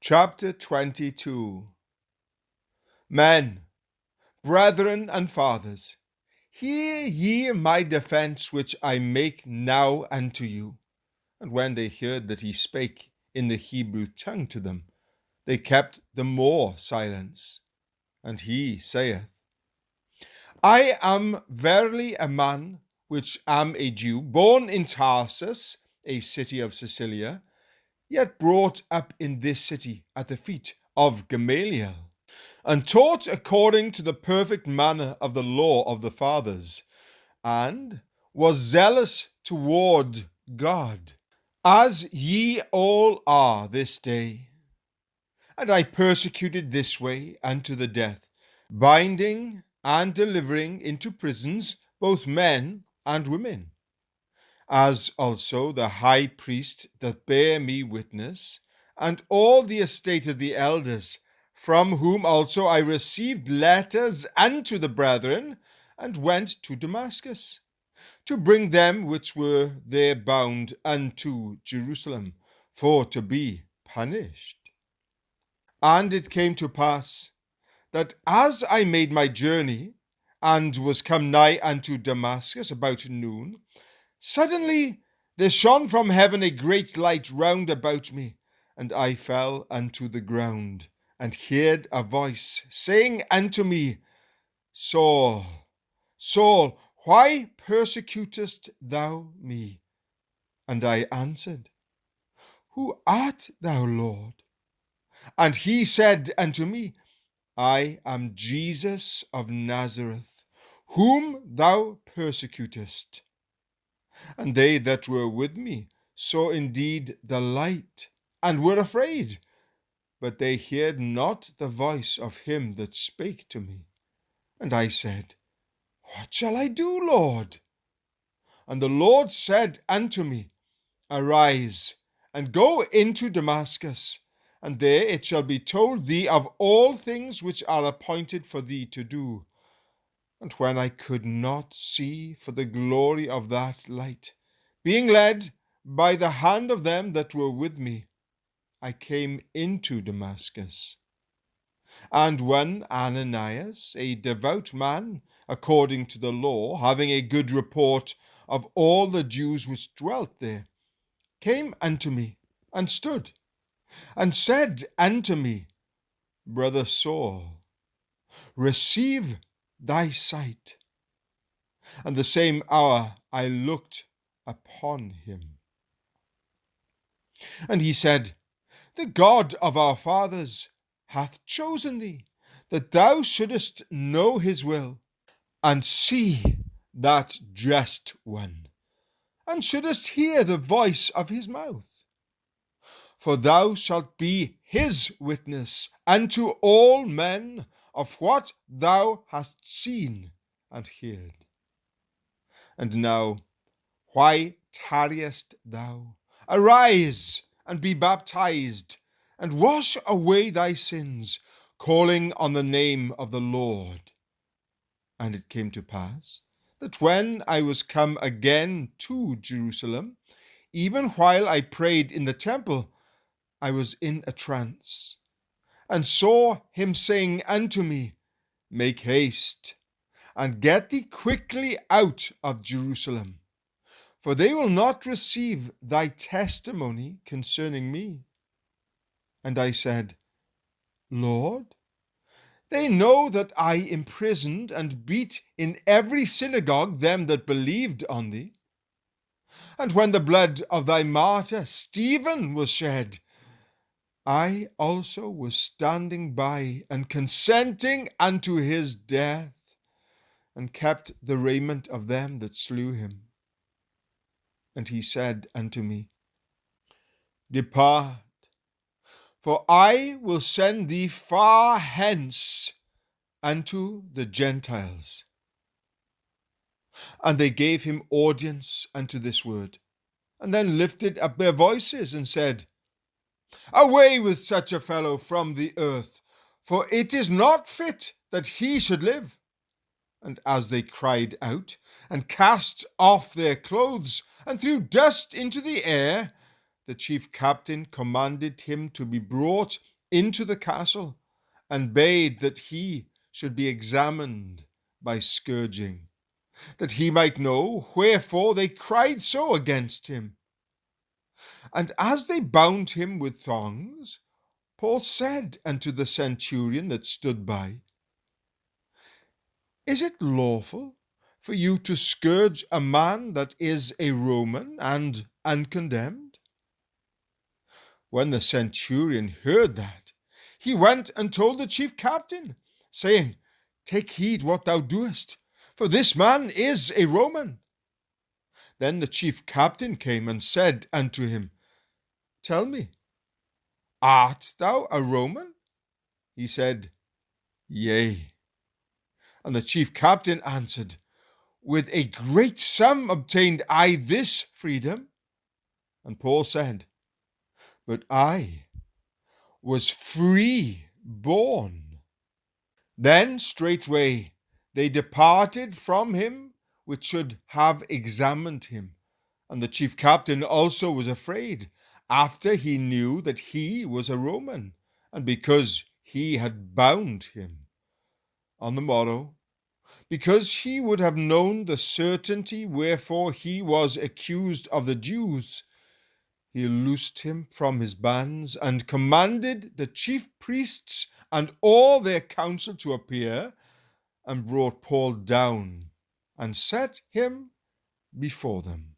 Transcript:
Chapter 22. Men, brethren, and fathers, hear ye my defence which I make now unto you. And when they heard that he spake in the Hebrew tongue to them, they kept the more silence. And he saith, I am verily a man which am a Jew, born in Tarsus, a city of Cilicia, yet brought up in this city at the feet of Gamaliel, and taught according to the perfect manner of the law of the fathers, and was zealous toward God, as ye all are this day. And I persecuted this way unto the death, binding and delivering into prisons both men and women, as also the high priest that bare me witness, and all the estate of the elders, from whom also I received letters unto the brethren, and went to Damascus, to bring them which were there bound unto Jerusalem, for to be punished. And it came to pass, that as I made my journey, and was come nigh unto Damascus about noon, suddenly there shone from heaven a great light round about me, and I fell unto the ground, and heard a voice saying unto me, Saul, Saul, why persecutest thou me? And I answered, Who art thou, Lord? And he said unto me, I am Jesus of Nazareth, whom thou persecutest. And they that were with me saw indeed the light, and were afraid, but they heard not the voice of him that spake to me. And I said, What shall I do, Lord? And the Lord said unto me, Arise, and go into Damascus, and there it shall be told thee of all things which are appointed for thee to do. And when I could not see for the glory of that light, being led by the hand of them that were with me, I came into Damascus. And when Ananias, a devout man, according to the law, having a good report of all the Jews which dwelt there, came unto me, and stood, and said unto me, Brother Saul, receive thy sight. And the same hour I looked upon him. And he said, The God of our fathers hath chosen thee, that thou shouldest know his will, and see that just one, and shouldest hear the voice of his mouth. For thou shalt be his witness unto all men of what thou hast seen and heard. And now, why tarriest thou? Arise, and be baptized, and wash away thy sins, calling on the name of the Lord. And it came to pass, that when I was come again to Jerusalem, even while I prayed in the temple, I was in a trance, and saw him saying unto me, Make haste, and get thee quickly out of Jerusalem, for they will not receive thy testimony concerning me. And I said, Lord, they know that I imprisoned and beat in every synagogue them that believed on thee. And when the blood of thy martyr Stephen was shed, I also was standing by and consenting unto his death, and kept the raiment of them that slew him. And he said unto me, Depart, for I will send thee far hence unto the Gentiles. And they gave him audience unto this word, and then lifted up their voices and said, Away with such a fellow from the earth, for it is not fit that he should live. And as they cried out, and cast off their clothes, and threw dust into the air, the chief captain commanded him to be brought into the castle and bade that he should be examined by scourging, that he might know wherefore they cried so against him. And as they bound him with thongs, Paul said unto the centurion that stood by, Is it lawful for you to scourge a man that is a Roman and uncondemned? When the centurion heard that, he went and told the chief captain, saying, Take heed what thou doest, for this man is a Roman. Then the chief captain came and said unto him, Tell me, art thou a Roman? He said, Yea. And the chief captain answered, With a great sum obtained I this freedom. And Paul said, But I was free born. Then straightway they departed from him which should have examined him. And the chief captain also was afraid, after he knew that he was a Roman, and because he had bound him. On the morrow, because he would have known the certainty wherefore he was accused of the Jews, he loosed him from his bands, and commanded the chief priests and all their council to appear, and brought Paul down, and set him before them.